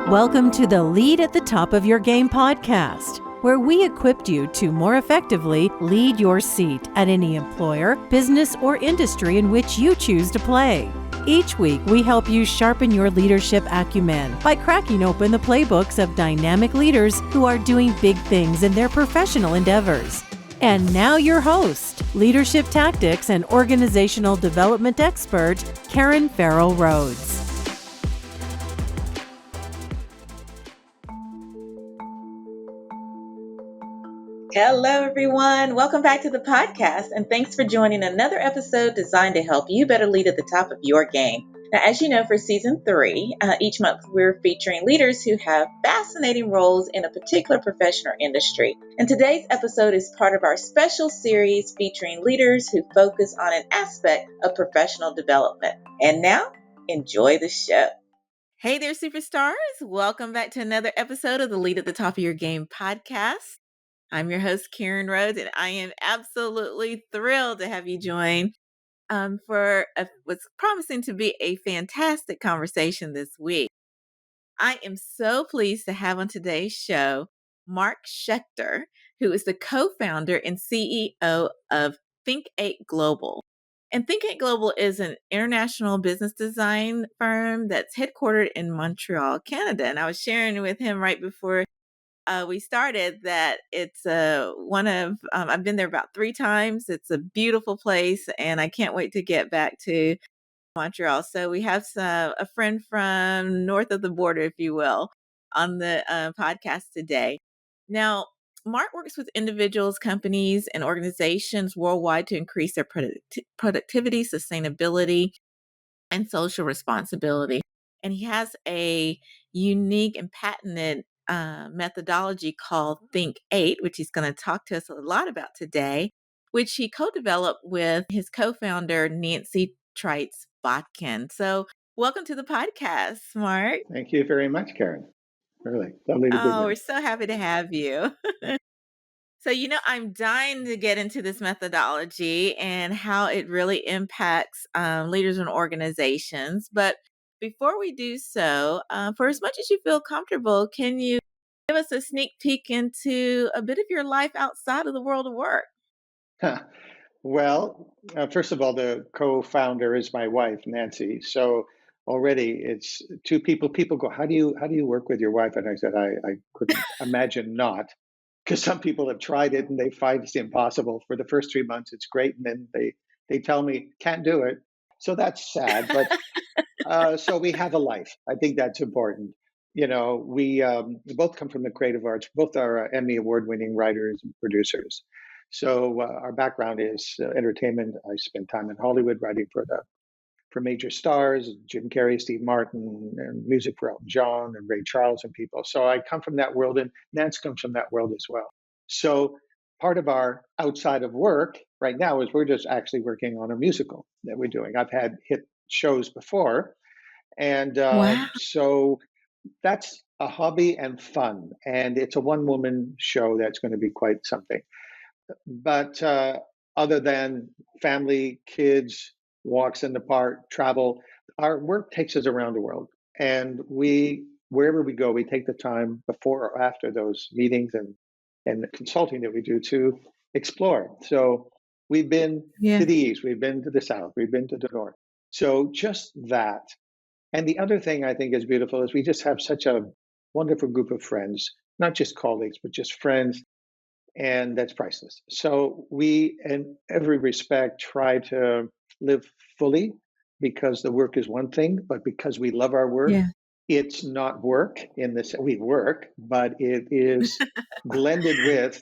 Welcome to the Lead at the Top of Your Game podcast, where we equipped you to more effectively lead your seat at any employer, business, or industry in which you choose to play. Each week, we help you sharpen your leadership acumen by cracking open the playbooks of dynamic leaders who are doing big things in their professional endeavors. And now your host, leadership tactics and organizational development expert, Karen Farrell Rhodes. Hello, everyone. Welcome back to the podcast, and thanks for joining another episode designed to help you better lead at the top of your game. Now, as you know, for season 3, each month we're featuring leaders who have fascinating roles in a particular profession or industry. And today's episode is part of our special series featuring leaders who focus on an aspect of professional development. And now, enjoy the show. Hey there, superstars. Welcome back to another episode of the Lead at the Top of Your Game podcast. I'm your host, Karen Rhodes, and I am absolutely thrilled to have you join for what's promising to be a fantastic conversation this week. I am so pleased to have on today's show Mark Shekter, who is the co-founder and CEO of Think8 Global. And Think8 Global is an international business design firm that's headquartered in Montreal, Canada. And I was sharing with him right before we started that it's I've been there about 3 times. It's a beautiful place, and I can't wait to get back to Montreal. So we have a friend from north of the border, if you will, on the podcast today. Now, Mark works with individuals, companies, and organizations worldwide to increase their productivity, sustainability, and social responsibility. And he has a unique and patented methodology called Think8, which he's going to talk to us a lot about today, which he co-developed with his co-founder, Nancy Trites Botkin. So welcome to the podcast, Mark. Thank you very much, Karen. Really lovely to be here. We're so happy to have you. So, I'm dying to get into this methodology and how it really impacts leaders and organizations. But before we do so, for as much as you feel comfortable, can you give us a sneak peek into a bit of your life outside of the world of work? Well, first of all, the co-founder is my wife, Nancy. So already it's 2 people. People go, how do you work with your wife? And I said, I couldn't imagine not, because some people have tried it and they find it's impossible. For the first 3 months, it's great, and then they tell me can't do it. So that's sad. But so we have a life. I think that's important. We both come from the creative arts. Both are Emmy award-winning writers and producers. So our background is entertainment. I spent time in Hollywood writing for major stars, Jim Carrey, Steve Martin, and music for Elton John and Ray Charles and people. So I come from that world, and Nance comes from that world as well. So part of our outside of work right now is we're just actually working on a musical that we're doing. I've had hit shows before, and Wow. so that's a hobby and fun, and it's a one-woman show that's going to be quite something. But other than family, kids, walks in the park, travel, our work takes us around the world. And wherever we go, we take the time before or after those meetings and consulting that we do to explore. So we've been to the east, we've been to the south, we've been to the north. So just that. And the other thing I think is beautiful is we just have such a wonderful group of friends, not just colleagues, but just friends. And that's priceless. So we, in every respect, try to live fully, because the work is one thing, but because we love our work, Yeah. it's not work in this. We work, but it is blended with.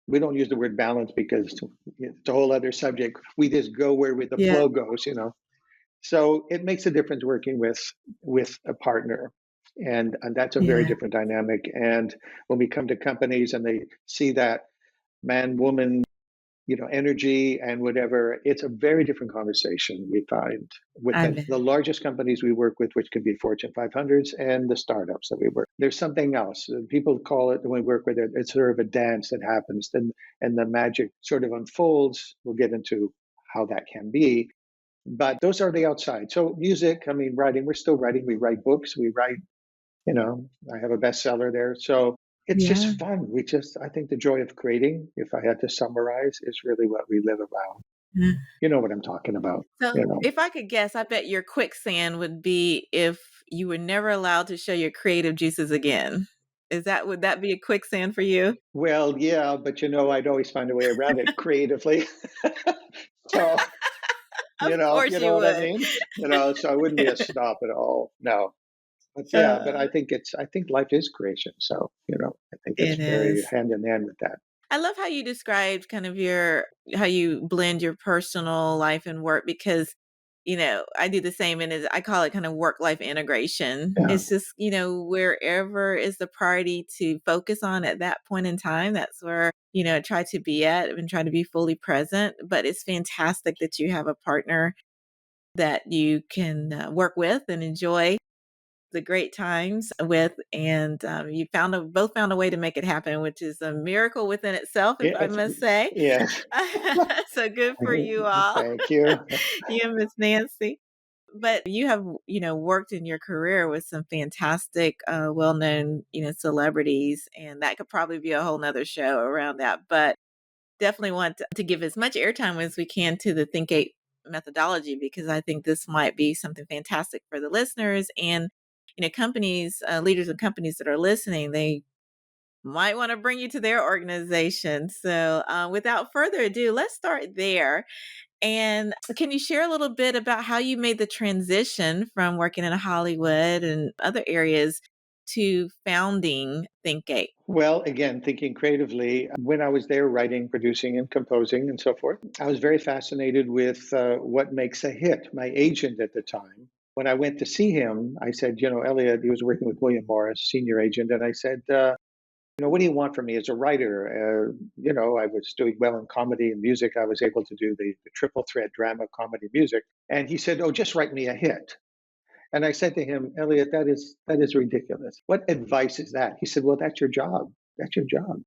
We don't use the word balance because it's a whole other subject. We just go where the Yeah. flow goes, So it makes a difference working with a partner. And that's a very Yeah. different dynamic. And when we come to companies and they see that man, woman, energy and whatever, it's a very different conversation we find with the largest companies we work with, which could be Fortune 500s, and the startups that we work. There's something else. People call it, when we work with it, it's sort of a dance that happens, and the magic sort of unfolds. We'll get into how that can be. But those are the outside. So music, writing, we're still writing. We write books. We write I have a bestseller there. So it's Yeah. just fun. I think the joy of creating, if I had to summarize, is really what we live around. Yeah. You know what I'm talking about, So if I could guess, I bet your quicksand would be if you were never allowed to show your creative juices again. Would that be a quicksand for you? Well, yeah, but I'd always find a way around it creatively. So, Of you course know you what I would. mean? So I wouldn't be a stop at all. No. But yeah, but Uh, I think life is creation. So, I think it's it very is. hand in hand with that. I love how you described kind of how you blend your personal life and work because, I do the same and I call it kind of work life integration. Yeah. It's just, wherever is the priority to focus on at that point in time, that's where, I try to be at and try to be fully present. But it's fantastic that you have a partner that you can work with and enjoy the great times with, and you both found a way to make it happen, which is a miracle within itself, if I Yes. must say. Yes. So good for you all, Thank you. you and Miss Nancy. But you have, worked in your career with some fantastic, well-known, celebrities, and that could probably be a whole nother show around that. But definitely want to give as much airtime as we can to the Think8 methodology because I think this might be something fantastic for the listeners and companies, leaders of companies that are listening. They might want to bring you to their organization. So, without further ado, let's start there. And can you share a little bit about how you made the transition from working in Hollywood and other areas to founding Think8? Well, again, thinking creatively, when I was there writing, producing, and composing and so forth, I was very fascinated with what makes a hit. My agent at the time, when I went to see him, I said, Elliot, he was working with William Morris, senior agent, and I said, what do you want from me as a writer? I was doing well in comedy and music. I was able to do the triple threat drama, comedy, music. And he said, oh, just write me a hit. And I said to him, Elliot, that is ridiculous. What advice is that? He said, well, that's your job. That's your job.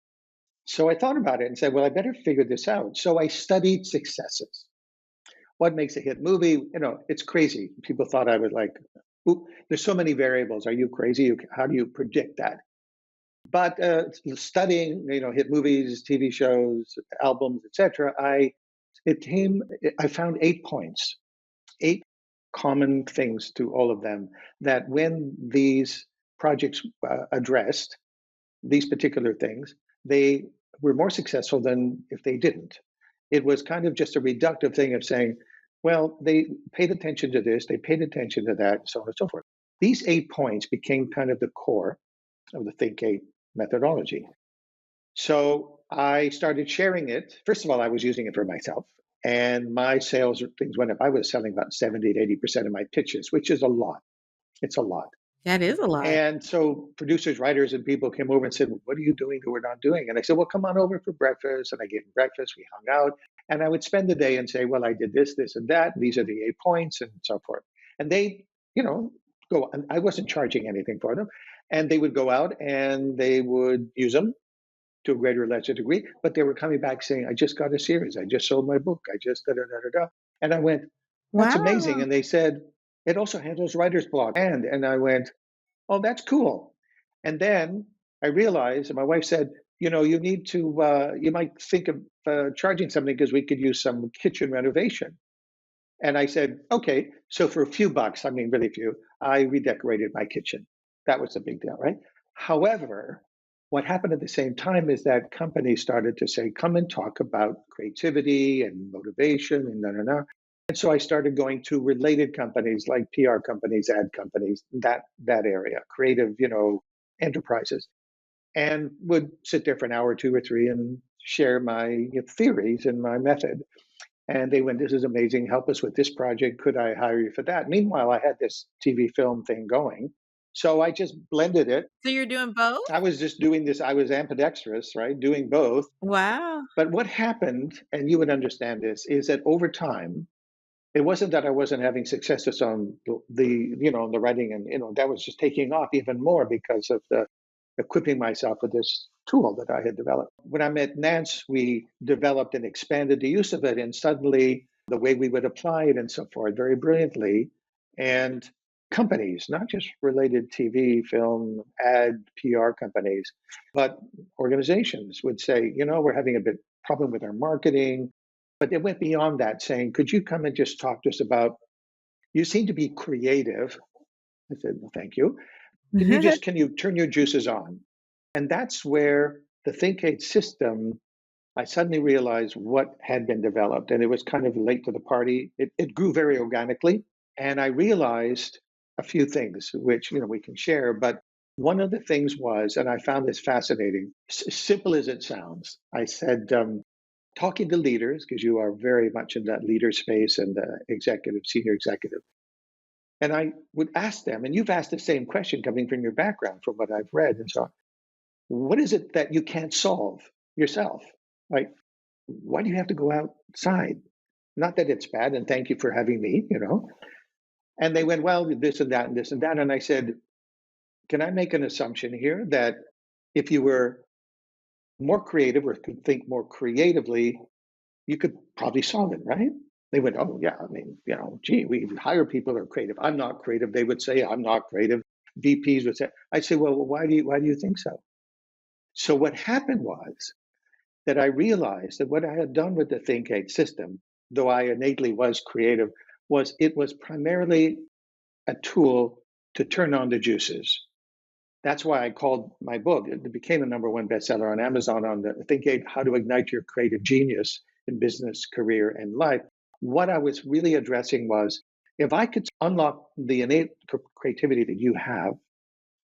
So I thought about it and said, well, I better figure this out. So I studied successes. What makes a hit movie? It's crazy. People thought I was like, ooh, there's so many variables. Are you crazy? How do you predict that? But studying, hit movies, TV shows, albums, etc., I found 8 points, 8 common things to all of them that when these projects addressed these particular things, they were more successful than if they didn't. It was kind of just a reductive thing of saying, well, they paid attention to this, they paid attention to that, so on and so forth. These 8 points became kind of the core of the Think8 methodology. So I started sharing it. First of all, I was using it for myself, and my sales things went up. I was selling about 70 to 80% of my pitches, which is a lot. It's a lot. That is a lot. And so producers, writers, and people came over and said, what are you doing that we're not doing? And I said, well, come on over for breakfast. And I gave them breakfast. We hung out. And I would spend the day and say, well, I did this, this, and that. These are the 8 points and so forth. And they, go, and I wasn't charging anything for them. And they would go out and they would use them to a greater or lesser degree. But they were coming back saying, I just got a series. I just sold my book. I just da da da da da. And I went, that's amazing. Wow. And they said, it also handles writer's block. And I went, oh, that's cool. And then I realized, and my wife said, you need to, you might think of charging something because we could use some kitchen renovation. And I said, okay. So for a few bucks, I mean, really few, I redecorated my kitchen. That was a big deal, right? However, what happened at the same time is that companies started to say, come and talk about creativity and motivation and da, da, da. And so I started going to related companies like PR companies, ad companies, that area, creative, enterprises, and would sit there for an hour, 2 or 3, and share my theories and my method. And they went, this is amazing. Help us with this project. Could I hire you for that? Meanwhile, I had this TV film thing going. So I just blended it. So you're doing both? I was just doing this. I was ambidextrous, right? Doing both. Wow. But what happened, and you would understand this, is that over time, it wasn't that I wasn't having successes on the writing, and that was just taking off even more because of the equipping myself with this tool that I had developed. When I met Nance, we developed and expanded the use of it, and suddenly the way we would apply it and so forth very brilliantly. And companies, not just related TV, film, ad, PR companies, but organizations would say, we're having a bit problem with our marketing. But it went beyond that, saying, could you come and just talk to us about, you seem to be creative. I said, well, thank you. Can you turn your juices on? And that's where the Think8 system, I suddenly realized what had been developed, and it was kind of late to the party. It grew very organically, and I realized a few things, which we can share. But one of the things was, and I found this fascinating, simple as it sounds. I said, talking to leaders, because you are very much in that leader space and executive, senior executive, and I would ask them, and you've asked the same question coming from your background, from what I've read and so on. What is it that you can't solve yourself? Like, why do you have to go outside? Not that it's bad, and thank you for having me, And they went, well, this and that and this and that. And I said, can I make an assumption here that if you were more creative or could think more creatively, you could probably solve it, right? They went, oh, yeah. I mean, gee, we hire people who are creative. I'm not creative. They would say, I'm not creative. VPs would say, I say, well, why do you think so? So what happened was that I realized that what I had done with the Think8 system, though I innately was creative, was it was primarily a tool to turn on the juices. That's why I called my book, it became a #1 bestseller on Amazon, on the Think8, How to Ignite Your Creative Genius in Business, Career, and Life. What I was really addressing was, if I could unlock the innate creativity that you have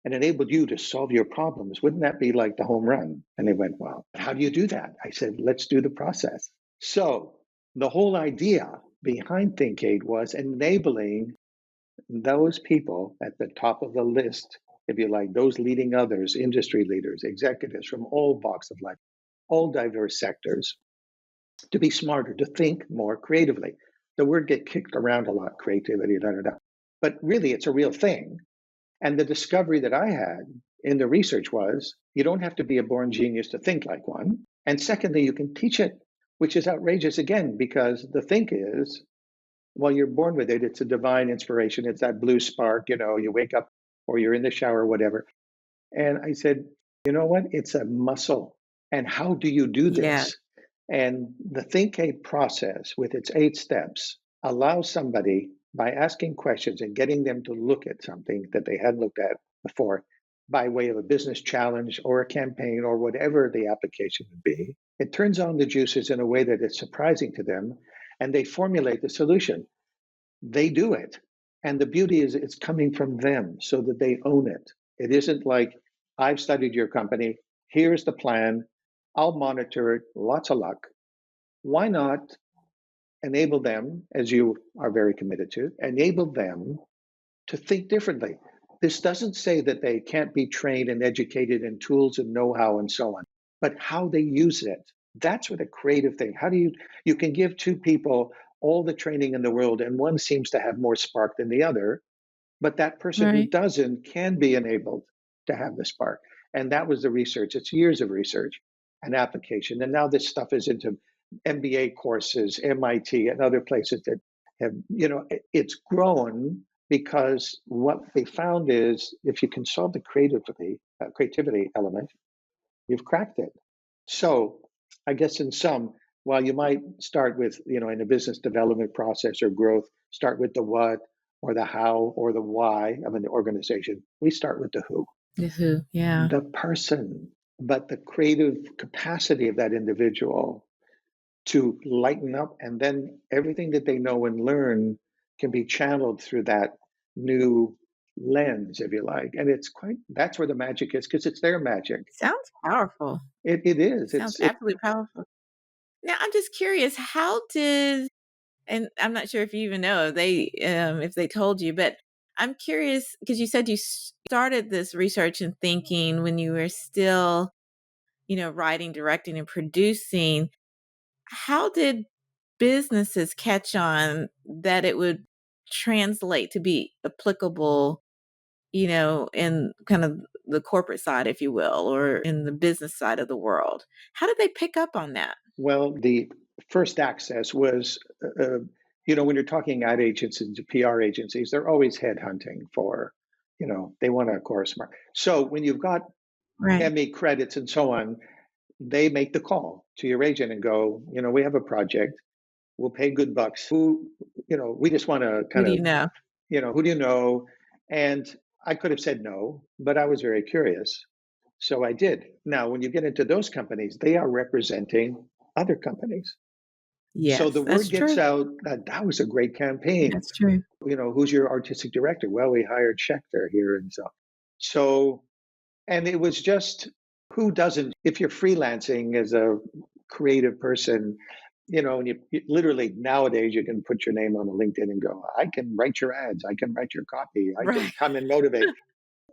and enabled you to solve your problems, wouldn't that be like the home run? And they went, well, how do you do that? I said, let's do the process. So the whole idea behind Think8 was enabling those people at the top of the list, if you like, those leading others, industry leaders, executives from all walks of life, all diverse sectors, to be smarter, to think more creatively. The word get kicked around a lot, creativity, but really it's a real thing. And the discovery that I had in the research was, you don't have to be a born genius to think like one. And secondly, you can teach it, which is outrageous again, because the think is, well, you're born with it. It's a divine inspiration. It's that blue spark, you wake up or you're in the shower or whatever. And I said, you know what? It's a muscle. And how do you do Yeah. this? And the Think8 process, with its 8 steps, allows somebody, by asking questions and getting them to look at something that they hadn't looked at before, by way of a business challenge or a campaign or whatever the application would be, it turns on the juices in a way that is surprising to them, and they formulate the solution. They do it. And the beauty is it's coming from them, so that they own it. It isn't like, I've studied your company, here's the plan, I'll monitor it, lots of luck. Why not enable them, as you are very committed to, enable them to think differently? This doesn't say that they can't be trained and educated in tools and know-how and so on, but how they use it. That's what a creative thing. How do you can give two people all the training in the world, and one seems to have more spark than the other, but that person who Right. doesn't can be enabled to have the spark. And that was the research. It's years of research and application. And now this stuff is into MBA courses, MIT, and other places that have, it's grown, because what they found is, if you can solve the creativity element, you've cracked it. So I guess in sum, while you might start with, in a business development process or growth, start with the what or the how or the why of an organization, we start with the who, The who. Yeah. the person, but the creative capacity of that individual to lighten up, and then everything that they know and learn can be channeled through that new lens, if you like. And that's where the magic is, because it's their magic. Sounds powerful. It is. Sounds absolutely powerful. Now, I'm just curious, and I'm not sure if you even know if they told you, but I'm curious because you said you started this research and thinking when you were still, writing, directing, and producing. How did businesses catch on that it would translate to be applicable, in kind of the corporate side, if you will, or in the business side of the world? How did they pick up on that? Well, the first access was when you're talking ad agencies and PR agencies, they're always headhunting for, they want to, of course, so when you've got Right. ME credits and so on, they make the call to your agent and go, we have a project, we'll pay good bucks. We just want to Who kind do you of, know? who do you know? And I could have said no, but I was very curious. So I did. Now, when you get into those companies, they are representing other companies. So Yes, the that's word gets true. out that was a great campaign. That's true. Who's your artistic director? Well, we hired Shekter here and so. So, and it was just, who doesn't, if you're freelancing as a creative person, and you literally nowadays you can put your name on a LinkedIn and go, I can write your ads, I can write your copy, I can Right. come and motivate.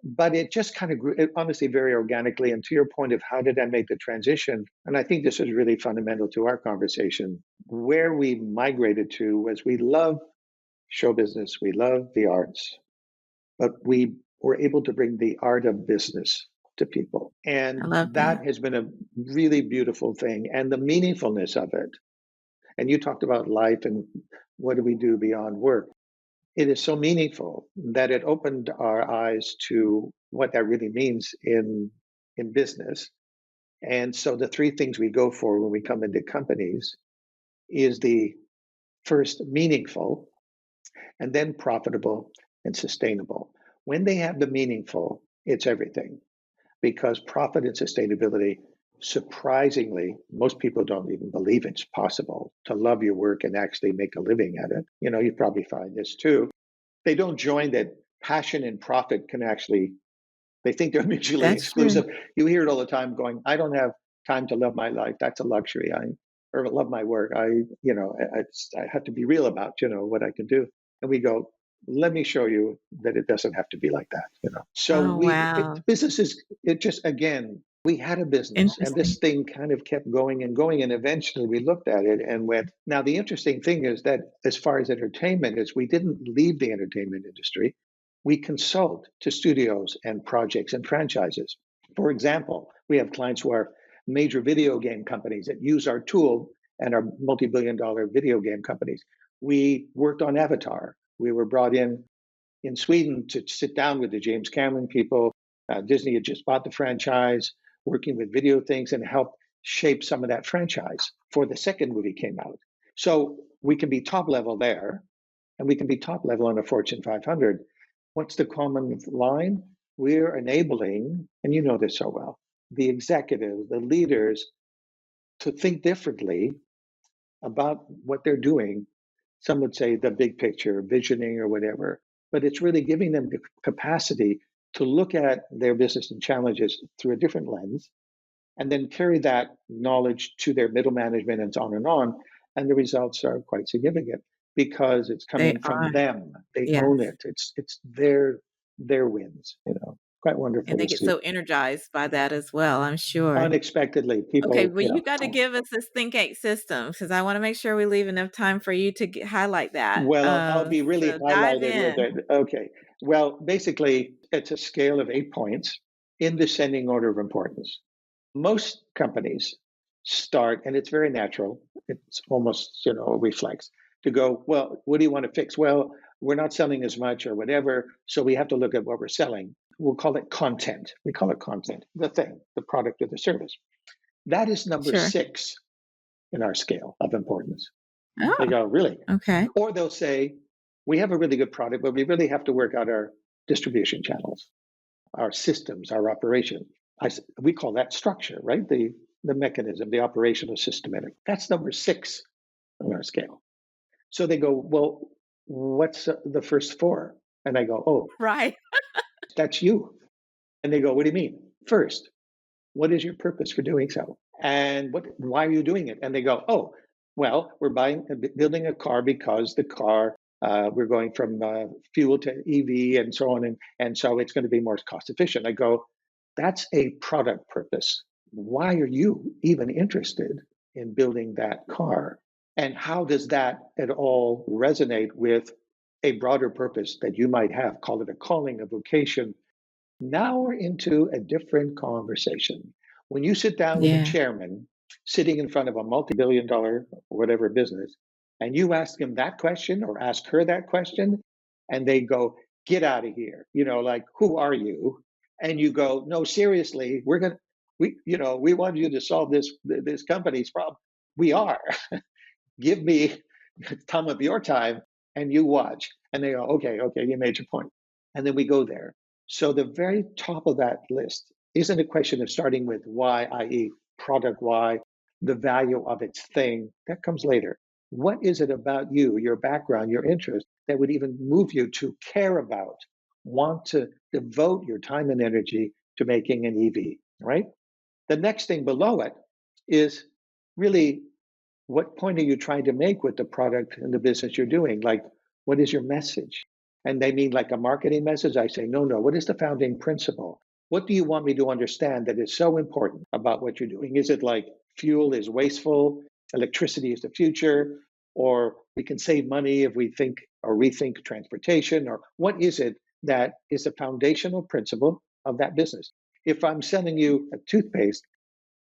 But it just kind of grew, honestly, very organically. And to your point of how did I make the transition? And I think this is really fundamental to our conversation. Where we migrated to was we love show business, we love the arts, but we were able to bring the art of business to people. I And love that. that has been a really beautiful thing. And the meaningfulness of it. And you talked about life and what do we do beyond work? It is so meaningful that it opened our eyes to what that really means in business. And so the three things we go for when we come into companies is the first meaningful, and then profitable and sustainable. When they have the meaningful, it's everything, because profit and sustainability, surprisingly, most people don't even believe it's possible to love your work and actually make a living at it. You probably find this too. They don't join that passion and profit can actually, they think they're mutually That's true. exclusive. You hear it all the time going, I don't have time to love my life. That's a luxury. Or love my work. I have to be real about, what I can do. And we go, let me show you that it doesn't have to be like that. So Oh, wow. businesses, it just, again, we had a business and Interesting. this thing kind of kept going and going. And eventually we looked at it and went, now the interesting thing is that as far as entertainment is, we didn't leave the entertainment industry. We consult to studios and projects and franchises. For example, we have clients who are major video game companies that use our tool and are multi-billion-dollar video game companies. We worked on Avatar. We were brought in Sweden to sit down with the James Cameron people. Disney had just bought the franchise, working with video things and help shape some of that franchise before the second movie came out. So we can be top level there, and we can be top level on a Fortune 500. What's the common line? We're enabling, and you know this so well, the executives, the leaders to think differently about what they're doing. Some would say the big picture, visioning or whatever, but it's really giving them the capacity to look at their business and challenges through a different lens and then carry that knowledge to their middle management and so on and on. And the results are quite significant because it's They coming from are. them. They Yes. own it. It's their wins, quite wonderful And they to get see. so energized by that as well, I'm sure. Unexpectedly, Okay, people, well, you got to give us this Think8 System because I want to make sure we leave enough time for you to highlight that. well, I'll be really So dive highlighted with in. it. Okay. Well, basically, it's a scale of 8 points in descending order of importance. Most companies start, and it's very natural, it's almost, a reflex to go, well, what do you want to fix? Well, we're not selling as much or whatever, so we have to look at what we're selling. We'll call it content. We call it content, the thing, the product or the service. That is number Sure. 6 in our scale of importance. They Oh, go, really? okay. Or they'll say, we have a really good product, but we really have to work out our distribution channels, our systems, our operation. We call that structure, right? The mechanism, the operational systematic. That's number 6 on our scale. So they go, well, what's the first 4? And I go, oh, Right. that's you. And they go, what do you mean? First, what is your purpose for doing so? And why are you doing it? And they go, oh, well, we're building a car because the car, we're going from fuel to EV and so on. And so it's going to be more cost efficient. I go, that's a product purpose. Why are you even interested in building that car? And how does that at all resonate with a broader purpose that you might have? Call it a calling, a vocation. Now we're into a different conversation. When you sit down with a Yeah. chairman sitting in front of a multi-billion dollar whatever business, And you ask them that question or ask her that question, and they go, get out of here. Like, who are you? And you go, no, seriously, we want you to solve this company's problem. We are. Give me some of your time and you watch. And they go, okay, you made your point. And then we go there. So the very top of that list isn't a question of starting with why, i.e., product why, the value of its thing. That comes later. What is it about you, your background, your interest that would even move you to care about, want to devote your time and energy to making an EV, right? The next thing below it is really, what point are you trying to make with the product and the business you're doing? Like, what is your message? And they mean like a marketing message? I say, no. What is the founding principle? What do you want me to understand that is so important about what you're doing? Is it like fuel is wasteful, electricity is the future, or we can save money if we think or rethink transportation? Or what is it that is the foundational principle of that business? If I'm selling you a toothpaste,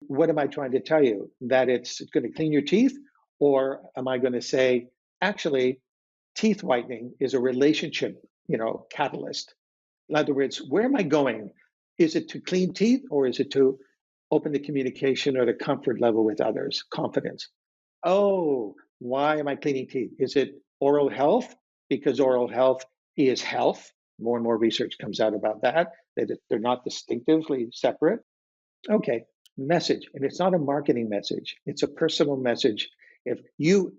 what am I trying to tell you? That it's going to clean your teeth? Or am I going to say, actually, teeth whitening is a relationship, catalyst? In other words, where am I going? Is it to clean teeth or is it to open the communication or the comfort level with others, confidence? Oh, why am I cleaning teeth? Is it oral health? Because oral health is health. More and more research comes out about that they're not distinctively separate. Okay, message. And it's not a marketing message, it's a personal message.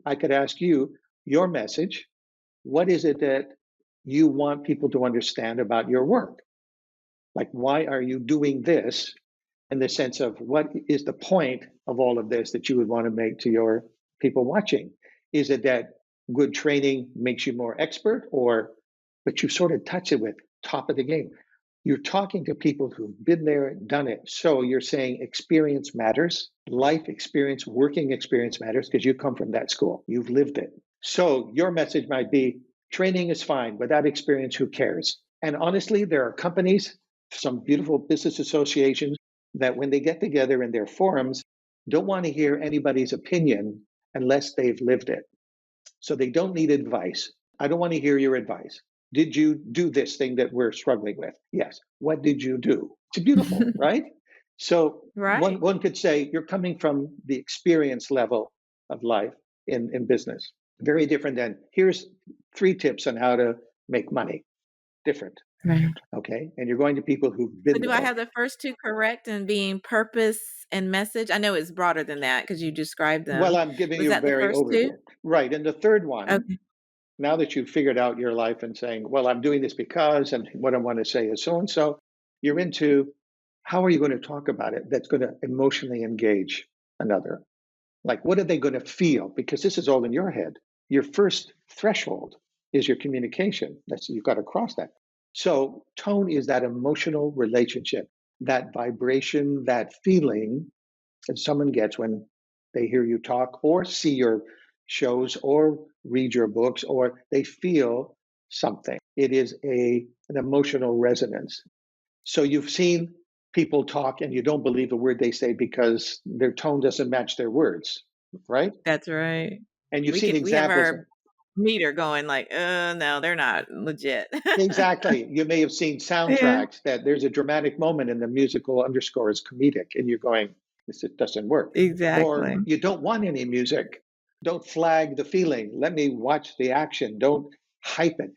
I could ask you your message. What is it that you want people to understand about your work? Like, why are you doing this? In the sense of what is the point of all of this that you would want to make to your people watching? Is it that good training makes you more expert, but you sort of touch it with top of the game? You're talking to people who've been there, done it. So you're saying experience matters, life experience, working experience matters because you come from that school. You've lived it. So your message might be training is fine. Without experience, who cares? And honestly, there are companies, some beautiful business associations that when they get together in their forums, don't want to hear anybody's opinion unless they've lived it. So they don't need advice. I don't want to hear your advice. Did you do this thing that we're struggling with? Yes. What did you do? It's beautiful, right? So Right. one could say you're coming from the experience level of life in business. Very different than here's 3 tips on how to make money. Different. Right. Okay. And you're going to people who've So been do I there. have the first 2 correct in being purpose and message? I know it's broader than that because you described Well, them. I'm giving Was you that the very first 2? overview. Right. And the third one, Okay. now that you've figured out your life and saying, well, I'm doing this because, and what I want to say is so and so, you're into how are you going to talk about it that's going to emotionally engage another? Like, what are they going to feel? Because this is all in your head. Your first threshold is your communication. You've got to cross that. So, tone is that emotional relationship, that vibration, that feeling that someone gets when they hear you talk or see your shows or read your books or they feel something. It is an emotional resonance. So you've seen people talk and you don't believe a word they say because their tone doesn't match their words, right? That's right. And you've seen We have examples. our meter going like, no, they're not legit." Exactly. You may have seen Yeah. soundtracks that there's a dramatic moment and the musical underscore is comedic, and you're going, this just doesn't work. Or Exactly. you don't want any music. Don't flag the feeling. Let me watch the action. Don't hype it.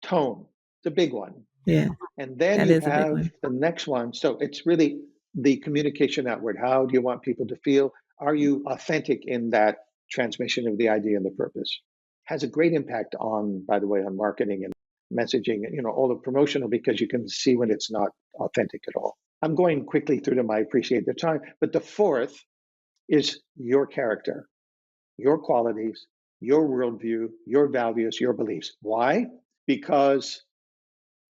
Tone, the big one. Yeah, And then that you is a big have one. the next one. So it's really the communication outward. How do you want people to feel? Are you authentic in that transmission of the idea and the purpose? Has a great impact on, by the way, on marketing and messaging, all the promotional, because you can see when it's not authentic at all. I'm going quickly through them. I appreciate the time. But the fourth is your character, your qualities, your worldview, your values, your beliefs. Why? Because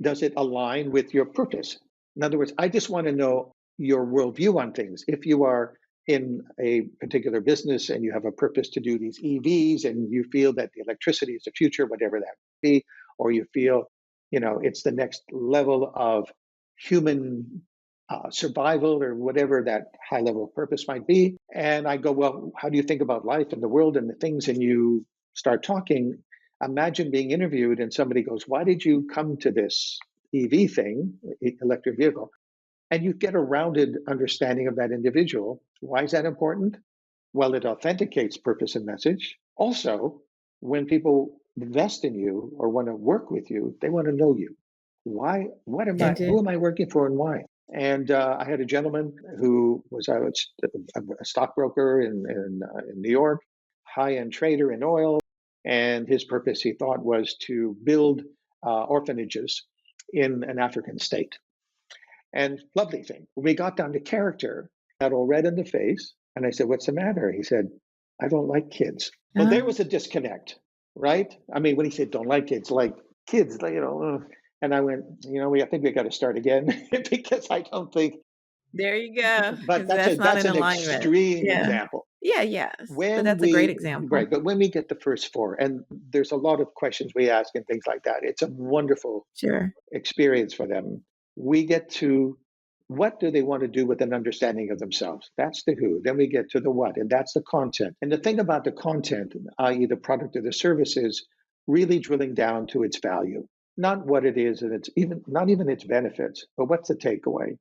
does it align with your purpose? In other words, I just want to know your worldview on things. If you are in a particular business and you have a purpose to do these EVs and you feel that the electricity is the future, whatever that may be, or you feel, it's the next level of human survival or whatever that high level of purpose might be. And I go, well, how do you think about life and the world and the things? And you start talking, imagine being interviewed and somebody goes, why did you come to this EV thing, electric vehicle? And you get a rounded understanding of that individual. Why is that important? Well, it authenticates purpose and message. Also, when people invest in you or want to work with you, they want to know you. Why? What am I? Indeed. Who am I working for, and why? And I had a gentleman who was a stockbroker in New York, high-end trader in oil, and his purpose, he thought, was to build orphanages in an African state. And lovely thing. When we got down to character, got all red in the face, and I said, "What's the matter?" He said, "I don't like kids." Well, there was a disconnect, right? I mean, when he said "don't like kids," like kids, and I went, I think we got to start again because I don't think. There you go, But because that's not that's in an alignment. extreme Yeah. example. Yeah, yes, but When that's a great we example. Right, but when we get the first four, and there's a lot of questions we ask and things like that, it's a wonderful Sure. experience for them. We get to what do they want to do with an understanding of themselves? That's the who. Then we get to the what, and that's the content. And the thing about the content, i.e., the product or the service, is really drilling down to its value, not what it is, and it's even not even its benefits, but what's the takeaway.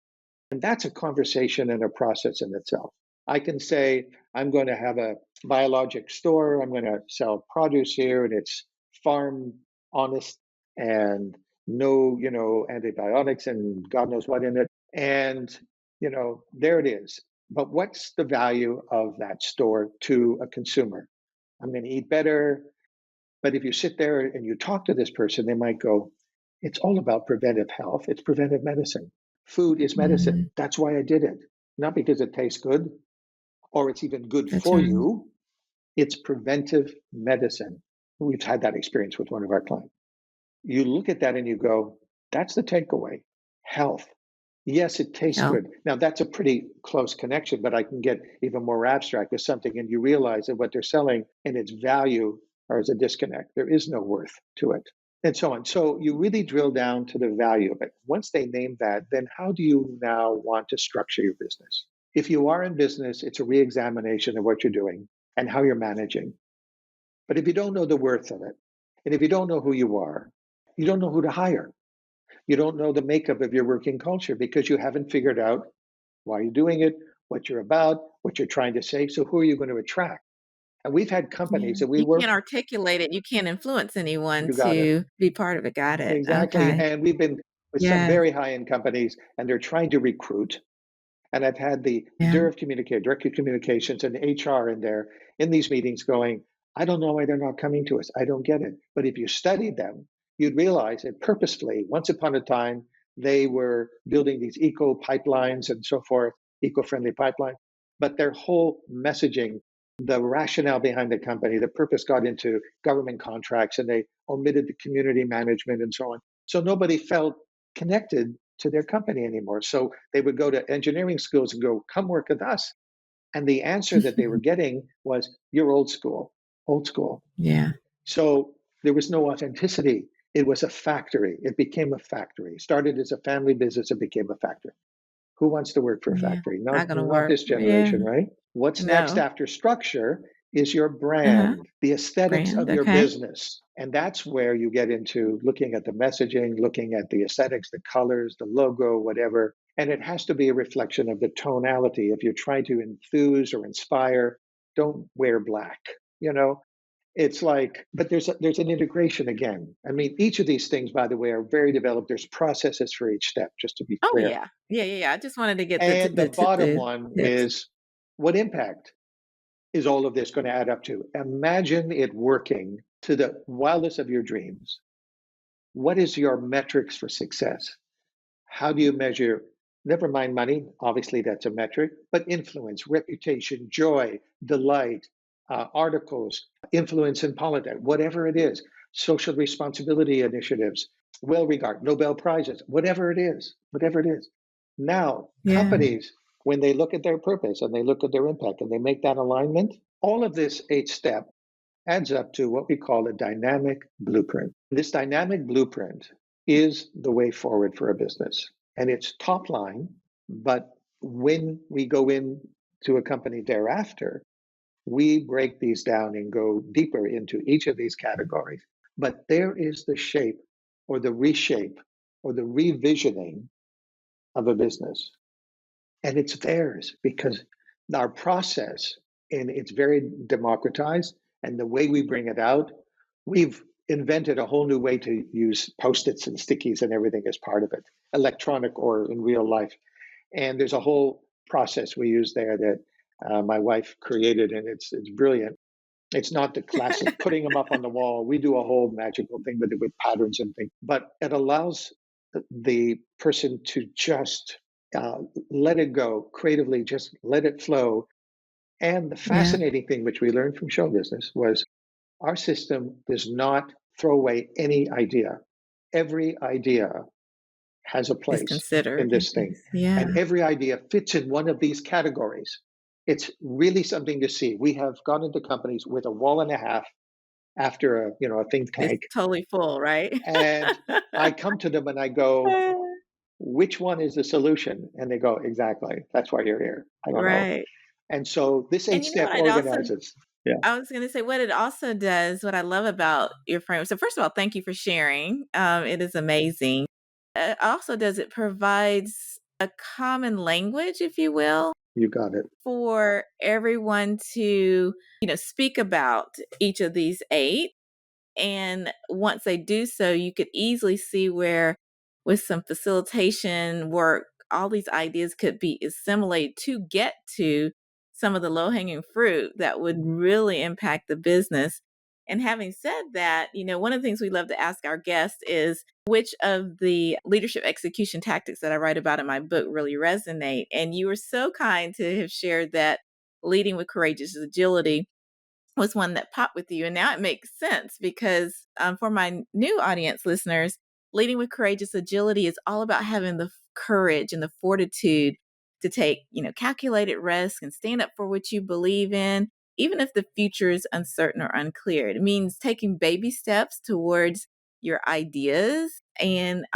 And that's a conversation and a process in itself. I can say, I'm going to have a biologic store, I'm going to sell produce here, and it's farm honest and no, antibiotics and God knows what in it. And, there it is. But what's the value of that store to a consumer? I'm going to eat better. But if you sit there and you talk to this person, they might go, it's all about preventive health. It's preventive medicine. Food is medicine. Mhm. That's why I did it. Not because it tastes good or it's even good That's for right. you. It's preventive medicine. We've had that experience with one of our clients. You look at that and you go, that's the takeaway. Health. Yes, it tastes Health. good. Now, that's a pretty close connection, but I can get even more abstract with something, and you realize that what they're selling and its value are as a disconnect. There is no worth to it, and so on. So you really drill down to the value of it. Once they name that, then how do you now want to structure your business? If you are in business, it's a re-examination of what you're doing and how you're managing. But if you don't know the worth of it, and if you don't know who you are, you don't know who to hire. You don't know the makeup of your working culture because you haven't figured out why you're doing it, what you're about, what you're trying to say. So who are you going to attract? And we've had Yeah. companies that we You work. can't articulate it, you can't influence anyone You got it. to be part of it. Got it. Exactly. Okay. And we've been with some Yes. very high end companies and they're trying to recruit. And I've had the Yeah. director of communications and HR in there in these meetings going, I don't know why they're not coming to us. I don't get it. But if you studied them, you'd realize that purposefully, once upon a time, they were building these eco pipelines and so forth, eco friendly pipelines. But their whole messaging, the rationale behind the company, the purpose got into government contracts and they omitted the community management and so on. So nobody felt connected to their company anymore. So they would go to engineering schools and go, come work with us. And the answer that they were getting was, you're old school, old school. Yeah. So there was no authenticity. It was a factory. It became a factory. It started as a family business, it became a factory. Who wants to work for a Yeah. factory? Not Not, gonna not work. this Yeah. generation, right? What's next No. after structure is your Uh-huh. brand, the aesthetics Brand. of your Okay. business. And that's where you get into looking at the messaging, looking at the aesthetics, the colors, the logo, whatever. And it has to be a reflection of the tonality. If you're trying to enthuse or inspire, don't wear black. You know, it's like, but there's an integration again. I mean, each of these things, by the way, are very developed. There's processes for each step, just to be Oh, clear. yeah. Yeah, yeah, yeah. I just wanted to get the And the bottom one tips. is, what impact is all of this going to add up to? Imagine it working to the wildest of your dreams. What is your metrics for success? How do you measure, never mind money, obviously that's a metric, but influence, reputation, joy, delight, articles, influence in politics, whatever it is, social responsibility initiatives, well regard, Nobel Prizes, whatever it is. Now, Yeah. companies, when they look at their purpose and they look at their impact and they make that alignment, all of this 8 step adds up to what we call a dynamic blueprint. This dynamic blueprint is the way forward for a business. And it's top line, but when we go in to a company thereafter, We break these down and go deeper into each of these categories. But there is the shape or the reshape or the revisioning of a business. And it's theirs because our process, and it's very democratized, and the way we bring it out, we've invented a whole new way to use post-its and stickies and everything as part of it, electronic or in real life. And there's a whole process we use there that my wife created, and it's brilliant. It's not the classic putting them up on the wall. We do a whole magical thing with patterns and things, but it allows the person to just uh, let it go creatively, just let it flow. And the Yeah, fascinating thing, which we learned from show business, was our system does not throw away any idea. Every idea has a it's place in considered. this thing, Yeah, and every idea fits in one of these categories. It's really something to see. We have gone into companies with a wall and a half after a think it's tank, totally full, right? and I come to them and I go, which one is the solution? And they go, exactly. That's why you're here. I don't know. Right. And so this And eight you know step what I'd also organizes. Yeah, I was going to say what it also does, what I love about your framework. So first of all, thank you for sharing. It is amazing. Also does it provides a common language, if you will, you got it. for everyone to, speak about each of these eight. And once they do so, you could easily see where, with some facilitation work, all these ideas could be assimilated to get to some of the low hanging fruit that would really impact the business. And having said that, one of the things we love to ask our guests is which of the leadership execution tactics that I write about in my book really resonate. And you were so kind to have shared that leading with courageous agility was one that popped with you. And now it makes sense because for my new audience listeners, leading with courageous agility is all about having the courage and the fortitude to take, calculated risk and stand up for what you believe in, even if the future is uncertain or unclear. It means taking baby steps towards your ideas and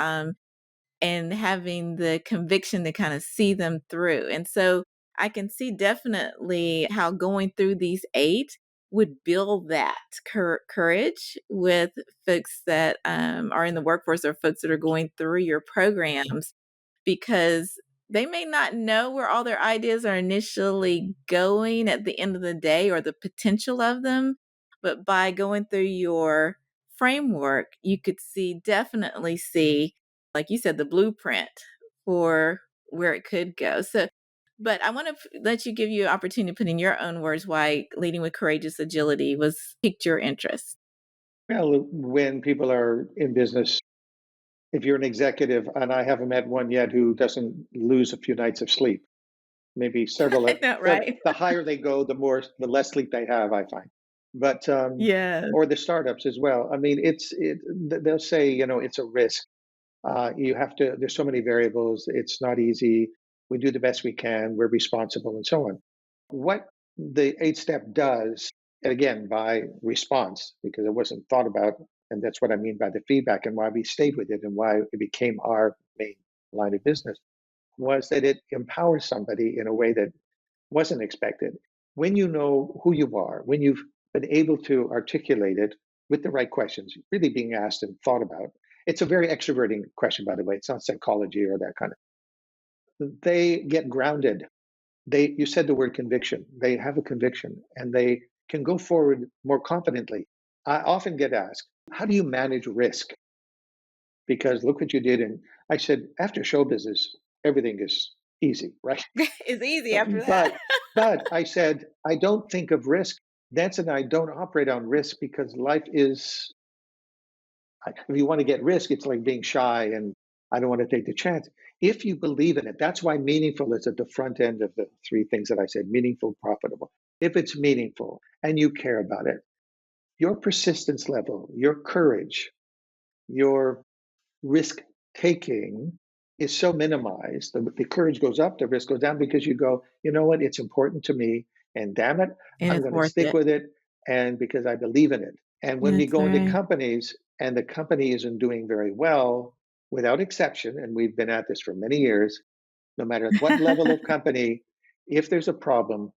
having the conviction to kind of see them through. And so I can see definitely how going through these eight would build that courage with folks that are in the workforce or folks that are going through your programs, because they may not know where all their ideas are initially going at the end of the day or the potential of them. But by going through your framework, you could definitely see, like you said, the blueprint for where it could go. So, but I want to let you give you an opportunity to put in your own words why leading with courageous agility was piqued your interest. Well, when people are in business, if you're an executive, and I haven't met one yet who doesn't lose a few nights of sleep, maybe several. I know, right? The higher they go, the less sleep they have, I find. But Yes. or the startups as well. I mean, they'll say, it's a risk. You have to. There's so many variables. It's not easy. We do the best we can. We're responsible, and so on. What the eight step does, and again by response, because it wasn't thought about, and that's what I mean by the feedback, and why we stayed with it, and why it became our main line of business, was that it empowers somebody in a way that wasn't expected. When you know who you are, when you've been able to articulate it with the right questions, really being asked and thought about. It's a very extroverting question, by the way. It's not psychology or that kind of. They get grounded. You said the word conviction. They have a conviction and they can go forward more confidently. I often get asked, how do you manage risk? Because look what you did. And I said, after show business, everything is easy, right? It's easy after that. But I said, I don't think of risk. That's and I don't operate on risk because life is, if you want to get risk, it's like being shy and I don't want to take the chance. If you believe in it, that's why meaningful is at the front end of the three things that I said: meaningful, profitable. If it's meaningful and you care about it, your persistence level, your courage, your risk taking is so minimized. The courage goes up, the risk goes down because you go, you know what, it's important to me. And damn it, And I'm it's going to worth stick it. with it. And because I believe in it. And when we That's go into right. companies and the company isn't doing very well, without exception, and we've been at this for many years, no matter what level of company, if there's a problem,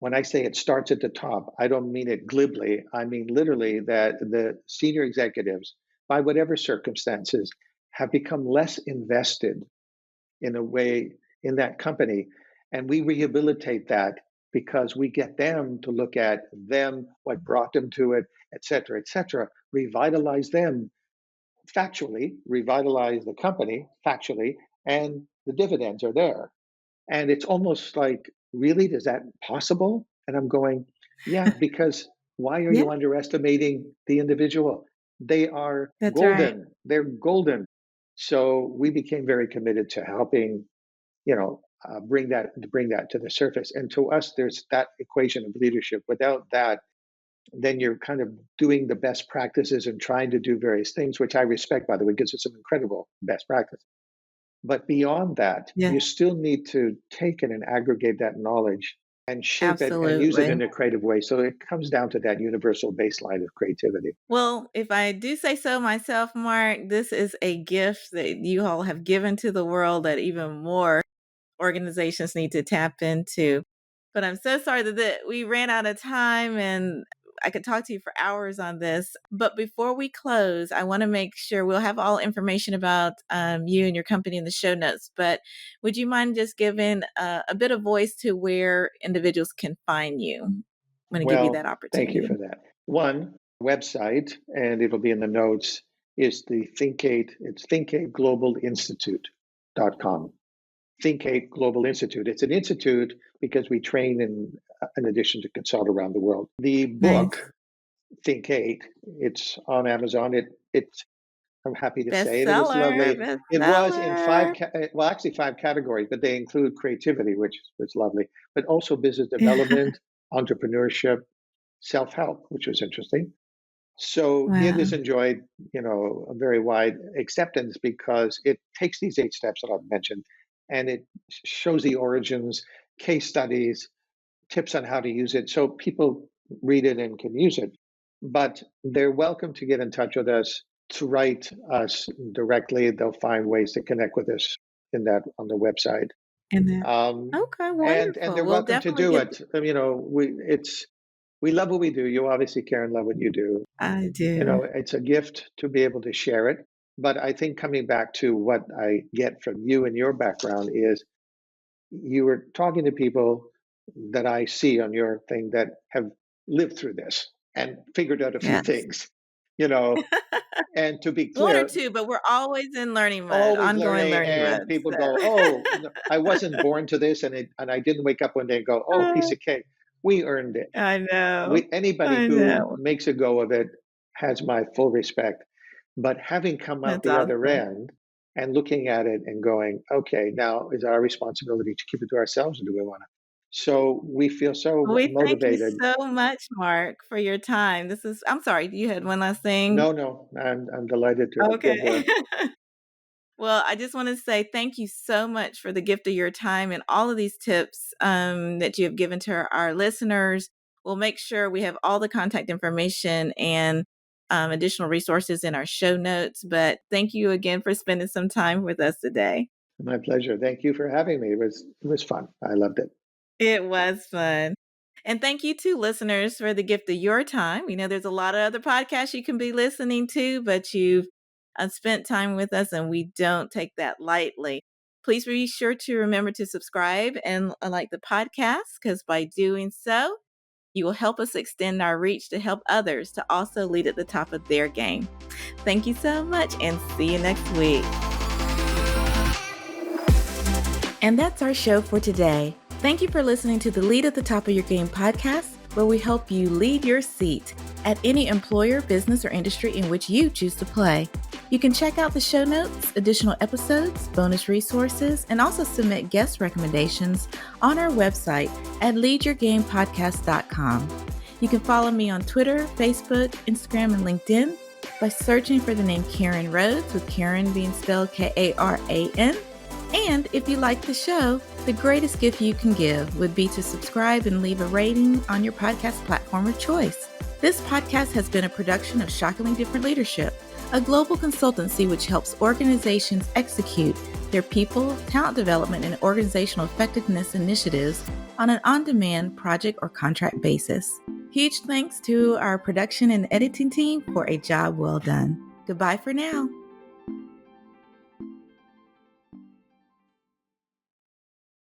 when I say it starts at the top, I don't mean it glibly. I mean literally that the senior executives, by whatever circumstances, have become less invested in a way in that company. And we rehabilitate that because we get them to look at them, what brought them to it, et cetera, revitalize them factually, revitalize the company factually, and the dividends are there. And it's almost like, really, is that possible? And I'm going, yeah, because why are Yeah, you underestimating the individual? They are that's right. golden. They're golden. So we became very committed to helping, bring that to the surface. And to us, there's that equation of leadership. Without that, then you're kind of doing the best practices and trying to do various things, which I respect, by the way, because it's some incredible best practice. But beyond that, Yeah, you still need to take it and aggregate that knowledge and shape it and use it absolutely. in a creative way. So it comes down to that universal baseline of creativity. Well, if I do say so myself, Mark, this is a gift that you all have given to the world that even more organizations need to tap into. But I'm so sorry that we ran out of time, and I could talk to you for hours on this. But before we close, I want to make sure we'll have all information about you and your company in the show notes. But would you mind just giving a bit of voice to where individuals can find you? I'm going to give you that Well, thank you opportunity. for that. One website, and it'll be in the notes, is the Think8, it's Think8 Global Institute.com. Think8 Global Institute. It's an institute because we train in addition to consult around the world. The Nice. book, Think8, it's on Amazon. I'm happy to say it was Bestseller, lovely. It was in bestseller. actually five categories, but they include creativity, which was lovely, but also business development, entrepreneurship, self-help, which was interesting. So it Wow. has enjoyed, a very wide acceptance because it takes these 8 steps that I've mentioned, and it shows the origins, case studies, tips on how to use it, so people read it and can use it. But they're welcome to get in touch with us, to write us directly. They'll find ways to connect with us on the website. And then, Um, okay, and wonderful. they're We'll welcome to definitely do get, it. We love what we do. You obviously, Karen, love what you do. I do. It's a gift to be able to share it. But I think coming back to what I get from you and your background is you were talking to people that I see on your thing that have lived through this and figured out a few Yes. things, you know. And to be One or clear, two, but we're always in learning mode, always ongoing learning, learning and mode. people go, So "Oh, no, I wasn't born to this," and I didn't wake up one day and go, "Oh, piece of cake, we earned it." I know. Anybody I who know. makes a go of it has my full respect. But having come out That's the other awesome. end and looking at it and going, okay, now is our responsibility to keep it to ourselves, or do we want to? So we feel so We thank you motivated. so much, Mark, for your time. I'm sorry, you had one last thing? No, I'm delighted to have Okay. been here. Well, I just want to say thank you so much for the gift of your time and all of these tips that you have given to our listeners. We'll make sure we have all the contact information and additional resources in our show notes. But thank you again for spending some time with us today. My pleasure. Thank you for having me. It was fun. I loved it. It was fun. And thank you to listeners for the gift of your time. We know there's a lot of other podcasts you can be listening to, but you've spent time with us and we don't take that lightly. Please be sure to remember to subscribe and like the podcast, because by doing so, you will help us extend our reach to help others to also lead at the top of their game. Thank you so much and see you next week. And that's our show for today. Thank you for listening to the Lead at the Top of Your Game podcast, where we help you lead your seat at any employer, business, or industry in which you choose to play. You can check out the show notes, additional episodes, bonus resources, and also submit guest recommendations on our website at leadyourgamepodcast.com. You can follow me on Twitter, Facebook, Instagram, and LinkedIn by searching for the name Karen Rhodes, with Karen being spelled Karan. And if you like the show, the greatest gift you can give would be to subscribe and leave a rating on your podcast platform of choice. This podcast has been a production of Shockingly Different Leadership, a global consultancy which helps organizations execute their people, talent development, and organizational effectiveness initiatives on an on-demand project or contract basis. Huge thanks to our production and editing team for a job well done. Goodbye for now.